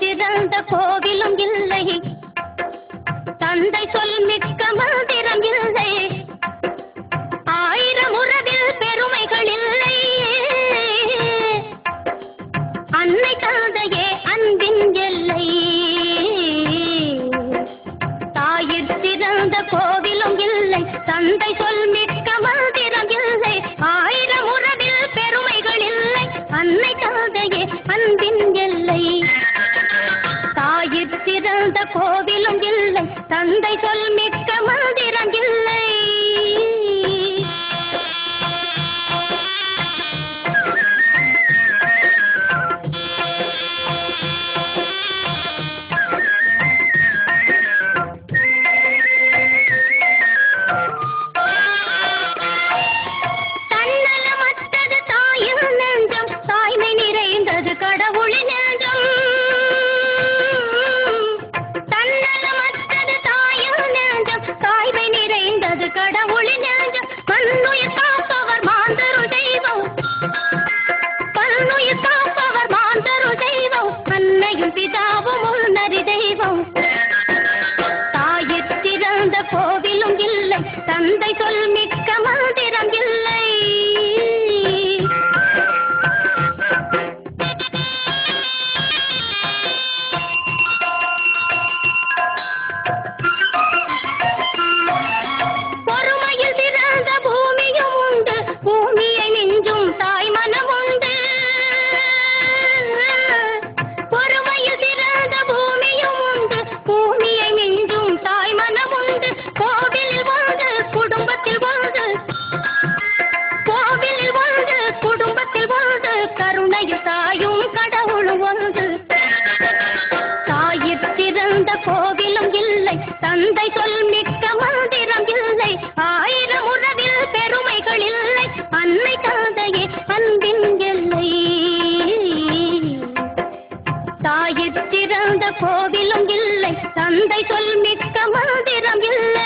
சிறந்த கோவிலும் இல்லை, தந்தை சொல் மிக்க மந்திரம் இல்லை, ஆயிரம் உறவில் பெருமைகள் இல்லை. அன்னை தந்தையே அன்பின் எல்லை, தாயிற் சிறந்த கோவிலும் இல்லை, தந்தை சொல் மிக்க மந்திரம் இல்லை, ஆயிரம் உறவில் பெருமைகள் இல்லை. அன்னை தந்தையே அன்பின் எல்லை, தாயிற் சிறந்த கோவிலும் இல்லை, தந்தை சொல் மிக்க மந்திரம் இல்லை. தன்னலமற்றது தாயின் நெஞ்சம், தாய்மை நிறைந்தது கடவுளின் நெஞ்சம். தன்னலமற்றது தாயின் நெஞ்சம், தாய்மை நிறைந்தது கடவுளின் நெஞ்சம். கண்ணுயிர் காப்பவர் மாந்தரு தெய்வம், கண்ணுயிர் காப்பவர் மாந்தரு தெய்வம், அன்னையும் பிதாவும் உள்நறி தெய்வம். தாயிற் சிறந்த கோவிலும் இல்லை, தந்தை சொல் மிக்க மந்திரம் இல்லை. பொறுமையில் சிறந்த பூமியும் உண்டு, பூமியை மிஞ்சும் தாய் மனம் உண்டு. பொறுமையில் சிறந்த பூமியும் உண்டு, பூமியை மிஞ்சும் தாய் மனம் உண்டு. கோவிலில் வாழ்ந்து குடும்பத்தில் வாழ்ந்து, கோவிலில் வாழ்ந்து குடும்பத்தில் வாழ்ந்து, கருணையில் தாயும் கடவுளும் ஒன்று. தாயிற் சிறந்த கோவிலும் இல்லை, தந்தை சொல் மிக்க மந்திரம் இல்லை, ஆயிரம் உறவில் பெருமைகள் இல்லை. அன்னை தந்தையே அன்பின் எல்லை, தாயிற் சிறந்த கோவிலும் இல்லை, தந்தை சொல் மிக்க மந்திரம் இல்லை.